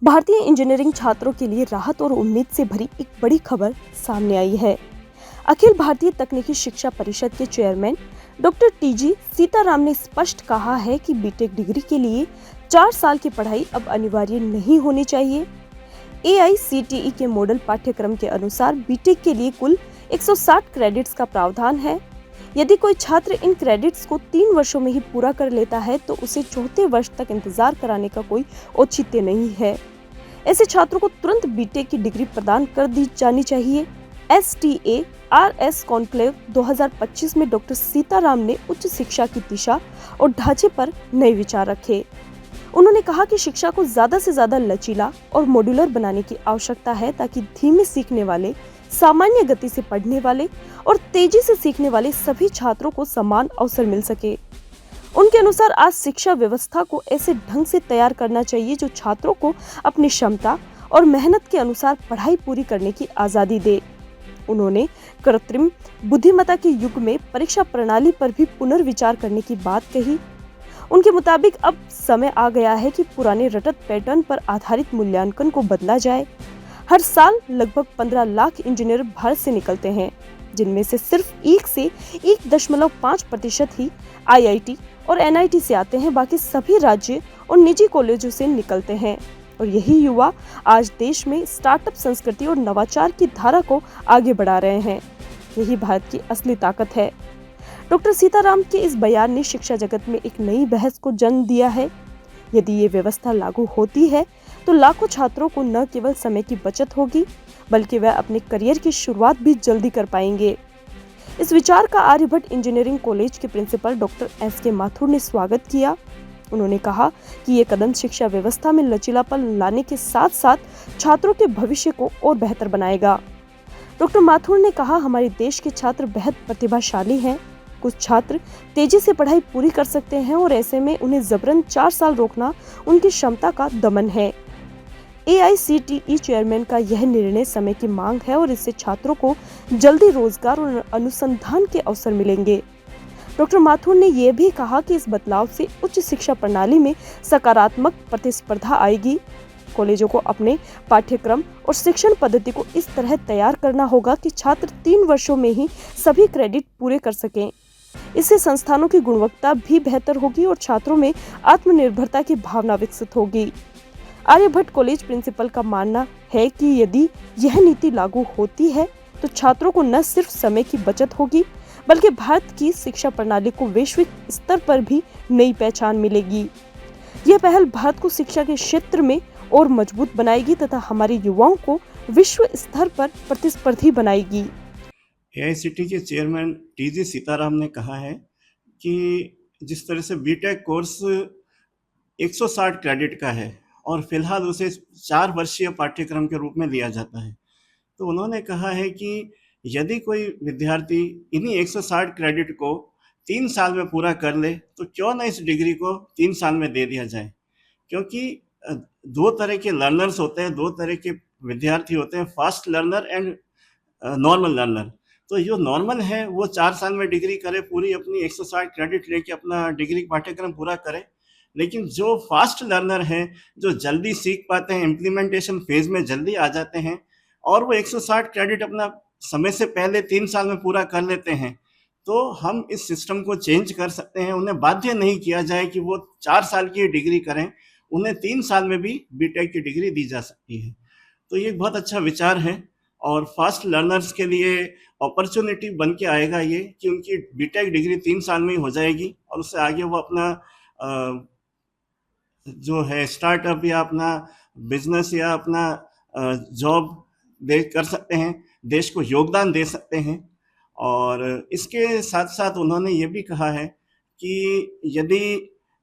भारतीय इंजीनियरिंग छात्रों के लिए राहत और उम्मीद से भरी एक बड़ी खबर सामने आई है। अखिल भारतीय तकनीकी शिक्षा परिषद के चेयरमैन डॉक्टर टीजी सीताराम ने स्पष्ट कहा है कि बीटेक डिग्री के लिए 4 साल की पढ़ाई अब अनिवार्य नहीं होनी चाहिए। एआईसीटीई के मॉडल पाठ्यक्रम के अनुसार बीटेक के लिए कुल 160 क्रेडिट्स का प्रावधान है। यदि कोई छात्र इन क्रेडिट्स को 3 वर्षों में ही पूरा कर लेता है तो उसे चौथे वर्ष तक इंतजार कराने का कोई औचित्य नहीं है। ऐसे छात्रों को तुरंत बीटेक की डिग्री प्रदान कर दी जानी चाहिए। STARS कॉन्क्लेव 2025 में डॉक्टर सीताराम ने उच्च शिक्षा की दिशा और ढांचे पर नए विचार रखे। उन्होंने कहा कि शिक्षा को ज्यादा से ज्यादा लचीला और मॉड्यूलर बनाने की आवश्यकता है ताकि धीमे सीखने वाले, सामान्य गति से पढ़ने वाले और तेजी से सीखने वाले सभी छात्रों को समान अवसर मिल सके। उनके अनुसार आज शिक्षा व्यवस्था को ऐसे ढंग से तैयार करना चाहिए जो छात्रों को अपनी क्षमता और मेहनत के अनुसार पढ़ाई पूरी करने की आजादी दे। उन्होंने कृत्रिम बुद्धिमत्ता के युग में परीक्षा प्रणाली पर भी पुनर्विचार करने की बात कही। उनके मुताबिक अब समय आ गया है कि पुराने रटत पैटर्न पर आधारित मूल्यांकन को बदला जाए। हर साल लगभग 15 लाख इंजीनियर भारत से निकलते हैं, जिनमें से सिर्फ 1 से 1.5% ही IIT और NIT से आते हैं। बाकी सभी राज्य और निजी कॉलेजों से निकलते हैं और यही युवा आज देश में स्टार्टअप संस्कृति और नवाचार की धारा को आगे बढ़ा रहे हैं। यही भारत की असली ताकत है। डॉक्टर सीताराम के इस बयान ने शिक्षा जगत में एक नई बहस को जन्म दिया है। यदि ये व्यवस्था लागू होती है तो लाखों छात्रों को न केवल समय की बचत होगी बल्कि वह अपने करियर की शुरुआत भी जल्दी कर पाएंगे। इस विचार का आर्यभट्ट इंजीनियरिंग कॉलेज के प्रिंसिपल डॉक्टर SK माथुर ने स्वागत किया। उन्होंने कहा कि ये कदम शिक्षा व्यवस्था में लचीलापन लाने के साथ साथ छात्रों के भविष्य को और बेहतर बनाएगा। डॉक्टर माथुर ने कहा, हमारे देश के छात्र बेहद प्रतिभाशाली हैं। कुछ छात्र तेजी से पढ़ाई पूरी कर सकते हैं और ऐसे में उन्हें जबरन 4 साल रोकना उनकी क्षमता का दमन है। AICTE चेयरमैन का यह निर्णय समय की मांग है और इससे छात्रों को जल्दी रोजगार और अनुसंधान के अवसर मिलेंगे। डॉक्टर माथुर ने यह भी कहा कि इस बदलाव से उच्च शिक्षा प्रणाली में सकारात्मक प्रतिस्पर्धा आएगी। कॉलेजों को अपने पाठ्यक्रम और शिक्षण पद्धति को इस तरह तैयार करना होगा कि छात्र 3 वर्षों में ही सभी क्रेडिट पूरे कर सकें। इससे संस्थानों की गुणवत्ता भी बेहतर होगी और छात्रों में आत्मनिर्भरता की भावना विकसित होगी। आर्यभट्ट कॉलेज प्रिंसिपल का मानना है कि यदि यह नीति लागू होती है तो छात्रों को न सिर्फ समय की बचत होगी बल्कि भारत की शिक्षा प्रणाली को वैश्विक स्तर पर भी नई पहचान मिलेगी। यह पहल भारत को शिक्षा के क्षेत्र में और मजबूत बनाएगी तथा हमारे युवाओं को विश्व स्तर पर प्रतिस्पर्धी बनाएगी। AICTE के चेयरमैन TG सीताराम ने कहा है कि जिस तरह से बीटेक कोर्स 160 क्रेडिट का है और फिलहाल उसे 4 वर्षीय पाठ्यक्रम के रूप में लिया जाता है, तो उन्होंने कहा है कि यदि कोई विद्यार्थी इन्हीं 160 क्रेडिट को 3 साल में पूरा कर ले तो क्यों ना इस डिग्री को 3 साल में दे दिया जाए। क्योंकि 2 तरह के लर्नर्स होते हैं, 2 तरह के विद्यार्थी होते हैं, fast learner and normal learner. तो जो नॉर्मल है वो 4 साल में डिग्री करे, पूरी अपनी 160 क्रेडिट लेके अपना डिग्री पाठ्यक्रम पूरा करे। लेकिन जो फास्ट लर्नर हैं, जो जल्दी सीख पाते हैं, इम्प्लीमेंटेशन फेज में जल्दी आ जाते हैं और वो 160 क्रेडिट अपना समय से पहले 3 साल में पूरा कर लेते हैं, तो हम इस सिस्टम को चेंज कर सकते हैं। उन्हें बाध्य नहीं किया जाए कि वो 4 साल की डिग्री करें, उन्हें 3 साल में भी बीटेक की डिग्री दी जा सकती है। तो ये बहुत अच्छा विचार है और फास्ट लर्नर्स के लिए अपॉर्चुनिटी बन के आएगा ये कि उनकी बीटेक डिग्री 3 साल में ही हो जाएगी और उससे आगे वो अपना जो है स्टार्टअप या अपना बिजनेस या अपना जॉब दे कर सकते हैं, देश को योगदान दे सकते हैं। और इसके साथ साथ उन्होंने ये भी कहा है कि यदि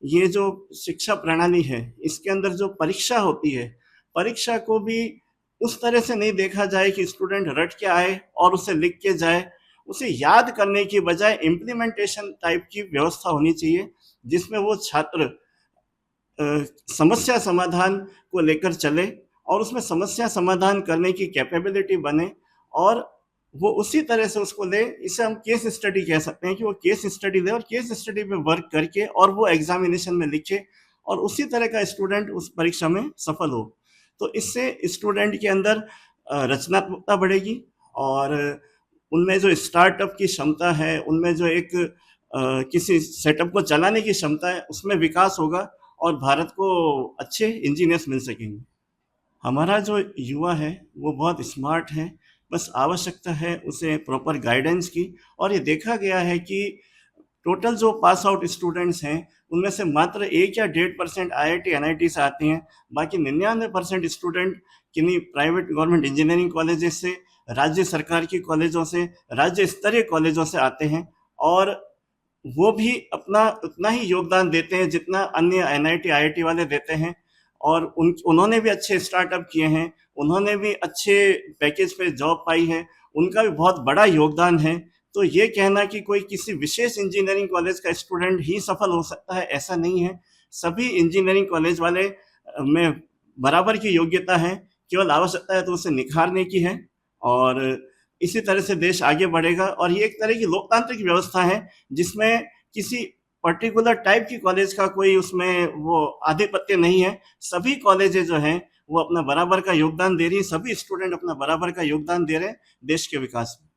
ये जो शिक्षा प्रणाली है इसके अंदर जो परीक्षा होती है, परीक्षा को भी उस तरह से नहीं देखा जाए कि स्टूडेंट रट के आए और उसे लिख के जाए। उसे याद करने की बजाय इम्प्लीमेंटेशन टाइप की व्यवस्था होनी चाहिए जिसमें वो छात्र समस्या समाधान को लेकर चले और उसमें समस्या समाधान करने की कैपेबिलिटी बने और वो उसी तरह से उसको ले। इसे हम केस स्टडी कह सकते हैं कि वो केस स्टडी ले और केस स्टडी पे वर्क करके और वो एग्जामिनेशन में लिखे और उसी तरह का स्टूडेंट उस परीक्षा में सफल हो। तो इससे स्टूडेंट के अंदर रचनात्मकता बढ़ेगी और उनमें जो स्टार्टअप की क्षमता है, उनमें जो एक किसी सेटअप को चलाने की क्षमता है, उसमें विकास होगा और भारत को अच्छे इंजीनियर्स मिल सकेंगे। हमारा जो युवा है वो बहुत स्मार्ट है, बस आवश्यकता है उसे प्रॉपर गाइडेंस की। और ये देखा गया है कि टोटल जो पास आउट स्टूडेंट्स हैं उनमें से मात्र 1 या 1.5% आईआईटी एनआईटी से आते हैं। बाकी 99% स्टूडेंट किन्हीं प्राइवेट गवर्नमेंट इंजीनियरिंग कॉलेजेस से, राज्य सरकार की कॉलेजों से, राज्य स्तरीय कॉलेजों से आते हैं और वो भी अपना उतना ही योगदान देते हैं जितना अन्य एनआईटी आईआईटी वाले देते हैं। और उन्होंने भी अच्छे स्टार्टअप किए हैं, उन्होंने भी अच्छे पैकेज पे जॉब पाई है, उनका भी बहुत बड़ा योगदान है। तो ये कहना कि कोई किसी विशेष इंजीनियरिंग कॉलेज का स्टूडेंट ही सफल हो सकता है, ऐसा नहीं है। सभी इंजीनियरिंग कॉलेज वाले में बराबर की योग्यता है, केवल आवश्यकता है तो उसे निखारने की है। और इसी तरह से देश आगे बढ़ेगा और ये एक तरह की लोकतांत्रिक व्यवस्था है जिसमें किसी पर्टिकुलर टाइप की कॉलेज का कोई उसमें वो आधिपत्य नहीं है। सभी कॉलेजें जो हैं वो अपना बराबर का योगदान दे रही है, सभी स्टूडेंट अपना बराबर का योगदान दे रहे हैं देश के विकास में।